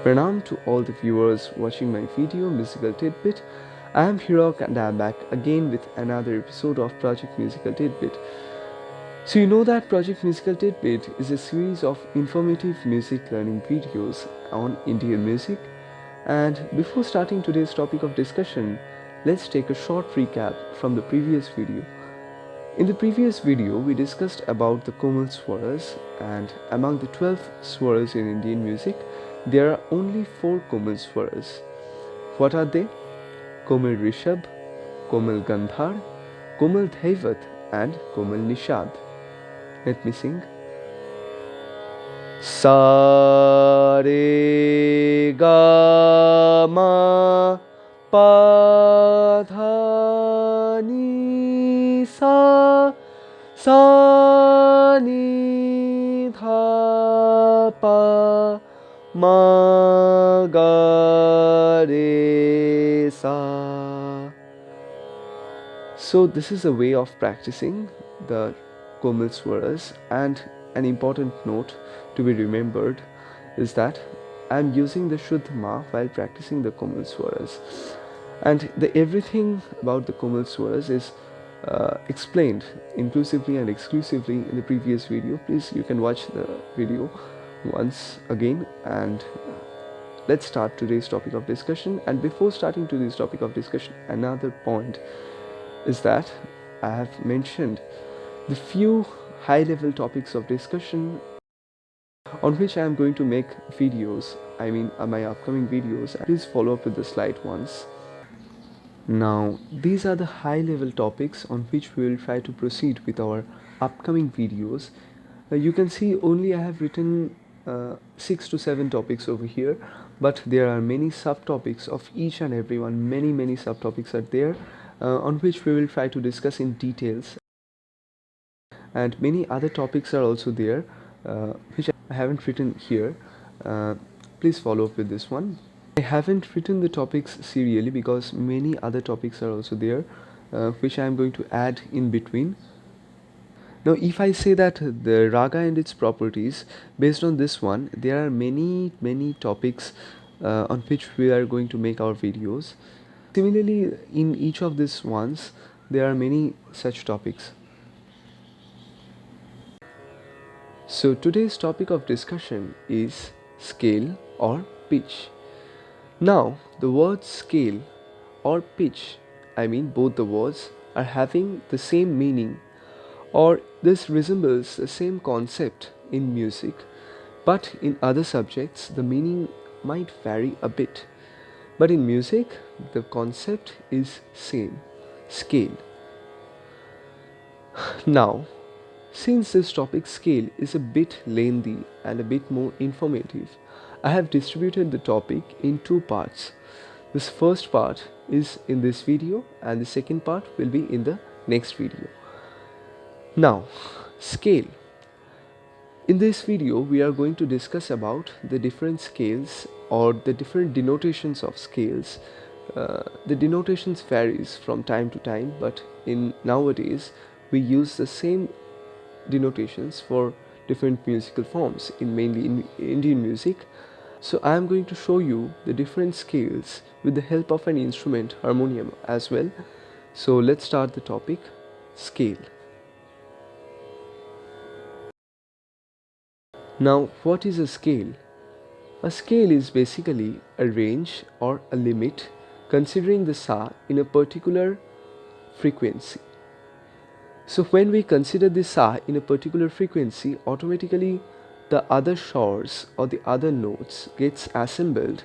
Pranam to all the viewers watching my video Musical Tit-Bit. I am Hirak and I am back again with another episode of Project Musical Tit-Bit. So you know that Project Musical Tit-Bit is a series of informative music learning videos on Indian music. And before starting today's topic of discussion, let's take a short recap from the previous video. In the previous video, we discussed about the Komal Swaras, and among the 12 Swaras in Indian music, there are only 4 Komal Swaras. What are they? Komal Rishabh, Komal Gandhar, Komal Dhaivat and Komal Nishad. Let me sing. Sa re ga ma pa dha ni sa ni dha pa ma ga re sa. So this is a way of practicing the Komal Swaras, and an important note to be remembered is that I am using the Shuddha Ma while practicing the Komal Swaras, and everything about the Komal Swaras is explained inclusively and exclusively in the previous video. Please, you can watch the video once again, and let's start today's topic of discussion. And before starting today's topic of discussion, another point is that I have mentioned the few high-level topics of discussion on which I am going to make videos, my upcoming videos. Please follow up with the slide once. Now, these are the high-level topics on which we will try to proceed with our upcoming videos. You can see only I have written 6 to 7 topics over here, but there are many subtopics of each and every one. Many subtopics are there on which we will try to discuss in details. And many other topics are also there which I haven't written here. Please follow up with this one. I haven't written the topics serially because many other topics are also there which I am going to add in between. Now if I say that the raga and its properties, based on this one, there are many topics on which we are going to make our videos. Similarly, in each of these ones there are many such topics. So today's topic of discussion is scale or pitch. Now the words scale or pitch, both the words are having the same meaning, or this resembles the same concept in music, but in other subjects the meaning might vary a bit. But in music the concept is same, scale. Now, since this topic scale is a bit lengthy and a bit more informative, I have distributed the topic in 2 parts. This first part is in this video and the second part will be in the next video. Now, scale. In this video, we are going to discuss about the different scales or the different denotations of scales. The denotations varies from time to time, but in nowadays we use the same denotations for different musical forms mainly in Indian music. So I am going to show you the different scales with the help of an instrument, harmonium as well. So let's start the topic, scale. Now, what is a scale? A scale is basically a range or a limit considering the sa in a particular frequency. So when we consider the sa in a particular frequency, automatically the other shores or the other notes gets assembled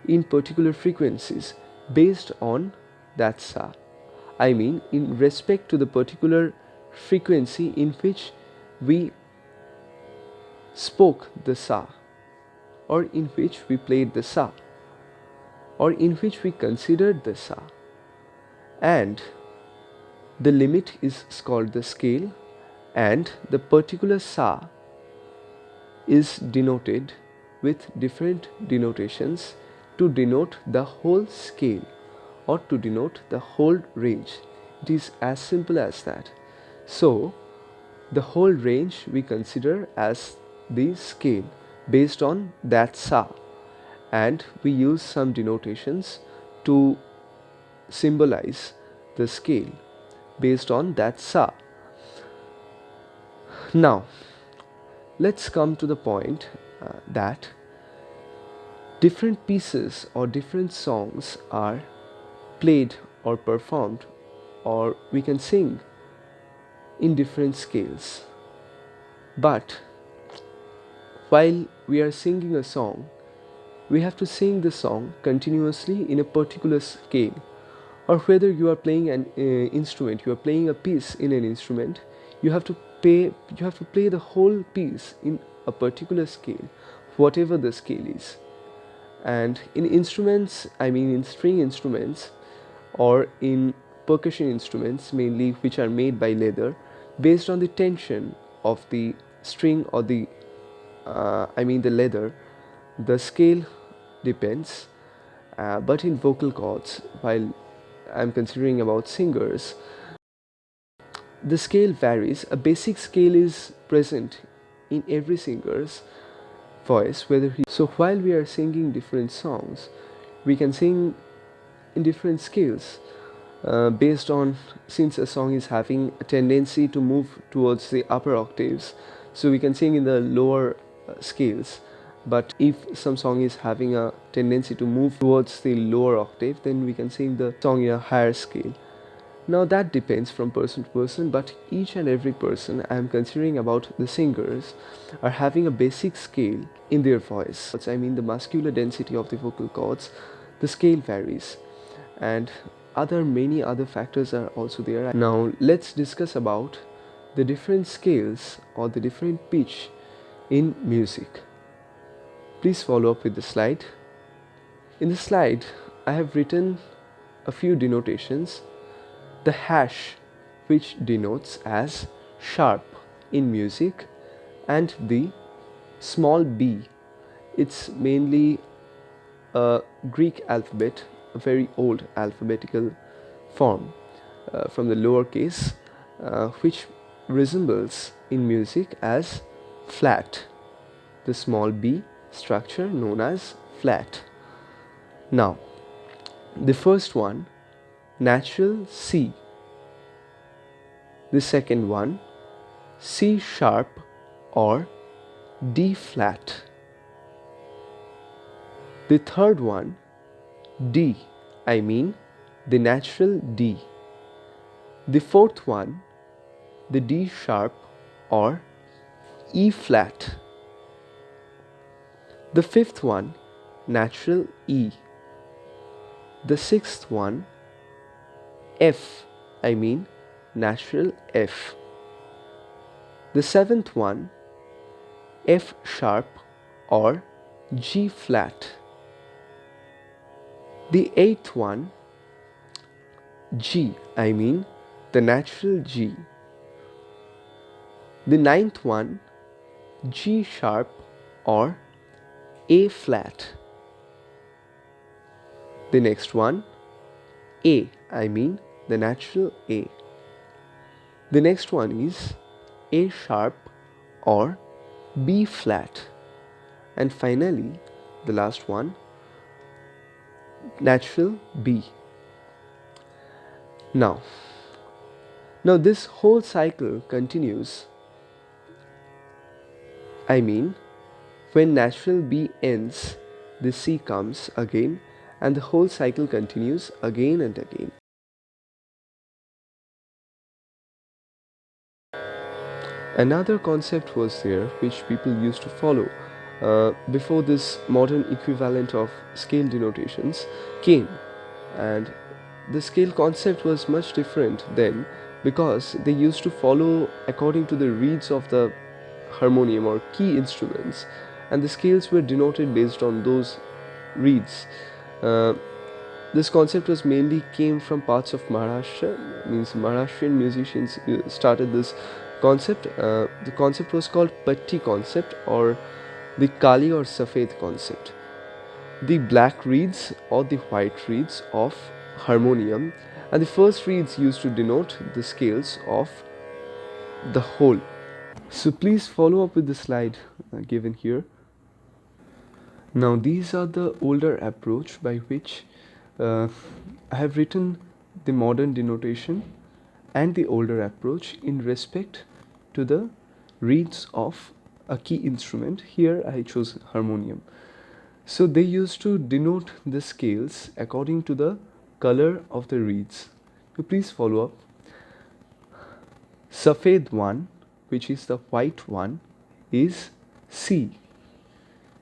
in particular frequencies based on that sa. In respect to the particular frequency in which we spoke the sa, or in which we played the sa, or in which we considered the sa. And the limit is called the scale, and the particular sa is denoted with different denotations to denote the whole scale or to denote the whole range. It is as simple as that. So the whole range we consider as the scale based on that sa, and we use some denotations to symbolize the scale based on that sa. Now let's come to the point that different pieces or different songs are played or performed, or we can sing in different scales. But while we are singing a song, we have to sing the song continuously in a particular scale. Or whether you are playing an instrument, you are playing a piece in an instrument, you have to play the whole piece in a particular scale, whatever the scale is. And in instruments, I mean in string instruments or in percussion instruments mainly, which are made by leather, based on the tension of the string or the the leather, the scale depends. But in vocal cords, while I'm considering about singers, the scale varies. A basic scale is present in every singer's voice, so while we are singing different songs, we can sing in different scales based on, since a song is having a tendency to move towards the upper octaves, so we can sing in the lower scales. But if some song is having a tendency to move towards the lower octave, then we can sing the song in a higher scale. Now that depends from person to person, but each and every person I am considering about the singers are having a basic scale in their voice. I mean the muscular density of the vocal cords, the scale varies, and many other factors are also there. Now let's discuss about the different scales or the different pitch in music. Please follow up with the slide. In the slide, I have written a few denotations. The hash, which denotes as sharp in music, and the small b, it's mainly a Greek alphabet, a very old alphabetical form from the lowercase, which resembles in music as flat. The small b structure known as flat. Now, the first one, natural C. The second one, C sharp or D flat. The third one, D, I mean the natural D. The fourth one, the D sharp or E flat. The fifth one, natural E. The sixth one, F, I mean natural F. The seventh one, F sharp or G flat. The eighth one, G, I mean the natural G. The ninth one, G sharp or A flat. The next one, A, I mean the natural A. The next one is A sharp or B flat. And finally, the last one, natural B. Now this whole cycle continues. I mean, when natural B ends, the C comes again, and the whole cycle continues again and again. Another concept was there which people used to follow before this modern equivalent of scale denotations came, and the scale concept was much different then, because they used to follow according to the reeds of the harmonium or key instruments, and the scales were denoted based on those reeds. This concept was mainly came from parts of Maharashtra, means Maharashtrian musicians started this concept. The concept was called Patti concept, or the Kali or Safed concept. The black reeds or the white reeds of harmonium, and the first reeds used to denote the scales of the whole. So please follow up with the slide given here. Now these are the older approach by which uh, I have written the modern denotation and the older approach in respect to the reeds of a key instrument. Here I chose harmonium. So they used to denote the scales according to the color of the reeds. So please follow up. Safed one, which is the white one, is C.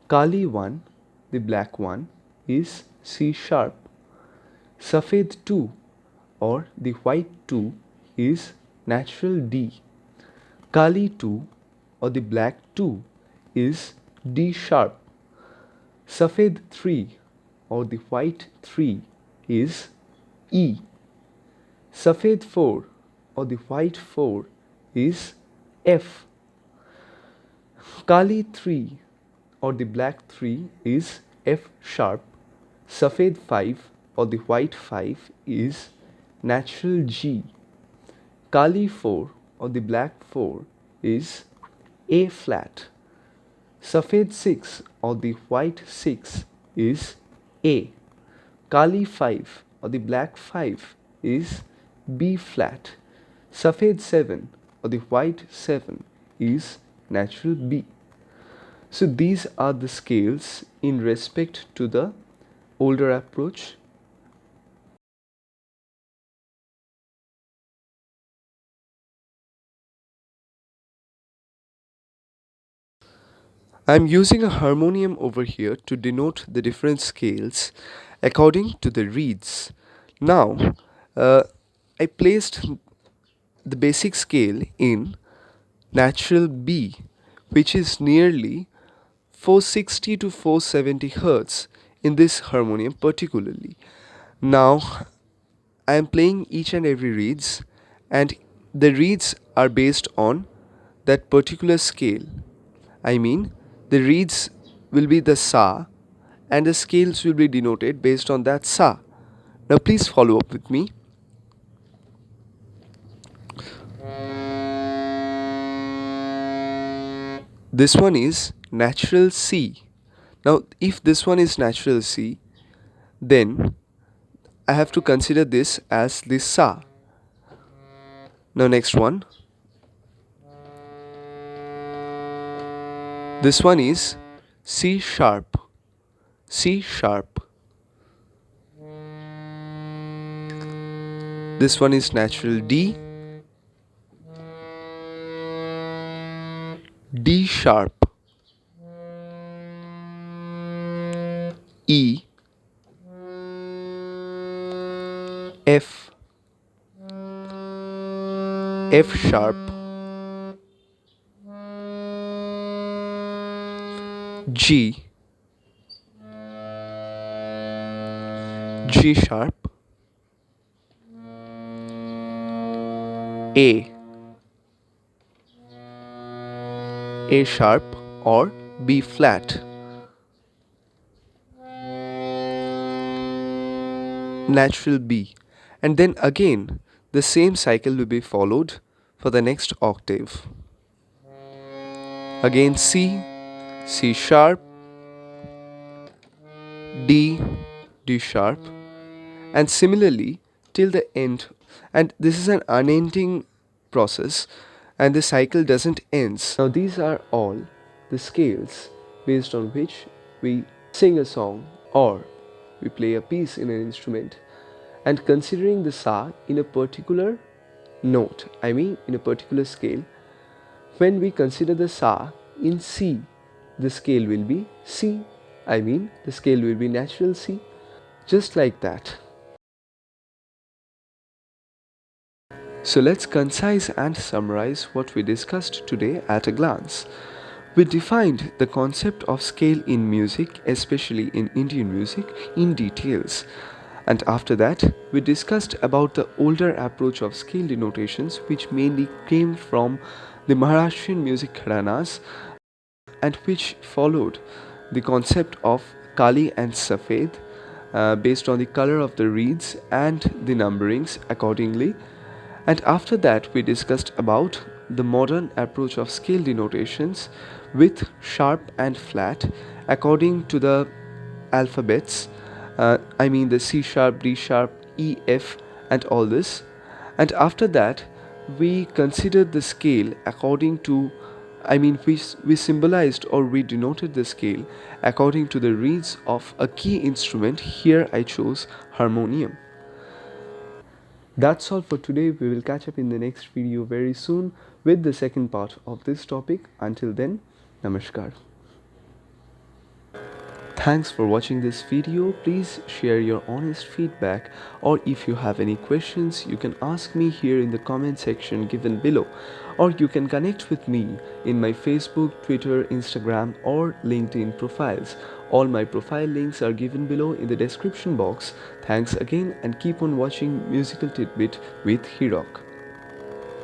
Kali one, the black one, is C sharp. Safed 2 or the white 2 is natural D. Kali 2 or the black 2 is D sharp. Safed 3 or the white 3 is E. Safed 4 or the white 4 is F. Kali 3 or the black 3 is F sharp. Safed 5 or the white 5 is natural G. Kali 4 or the black 4 is A flat. Safed 6 or the white 6 is A. Kali 5 or the black 5 is B flat. Safed 7 or the white 7 is natural B. So these are the scales in respect to the older approach. I'm using a harmonium over here to denote the different scales according to the reeds. Now, I placed the basic scale in natural B, which is nearly 460 to 470 Hertz in this harmonium particularly. Now, I am playing each and every reeds, and the reeds are based on that particular scale. I mean, the reeds will be the sa, and the scales will be denoted based on that sa. Now, please follow up with me. This one is natural C. Now, if this one is natural C, then I have to consider this as the sa. Now, next one. This one is C sharp. C sharp. This one is natural D. D sharp. E. F. F sharp. G. G sharp. A. A sharp or B flat. Natural B. And then again the same cycle will be followed for the next octave. Again C, C sharp, D, D sharp, and similarly till the end. And this is an unending process, and the cycle doesn't end. Now these are all the scales based on which we sing a song or we play a piece in an instrument, and considering the sa in a particular note, I mean in a particular scale. When we consider the sa in C, the scale will be C. I mean the scale will be natural C. Just like that. So let's concise and summarize what we discussed today at a glance. We defined the concept of scale in music, especially in Indian music, in details. And after that, we discussed about the older approach of scale denotations, which mainly came from the Maharashtrian music gharanas and which followed the concept of Kali and Safed based on the color of the reeds and the numberings accordingly. And after that, we discussed about the modern approach of scale denotations with sharp and flat according to the alphabets. I mean the C sharp, D sharp, E, F, and all this. And after that, we considered the scale according to, we symbolized or we denoted the scale according to the reeds of a key instrument. Here I chose harmonium. That's all for today. We will catch up in the next video very soon with the second part of this topic. Until then, Namaskar. Thanks for watching this video. Please share your honest feedback, or if you have any questions, you can ask me here in the comment section given below, or you can connect with me in my Facebook, Twitter, Instagram, or LinkedIn profiles. All my profile links are given below in the description box. Thanks again and keep on watching Musical Tit-Bit with Hirak.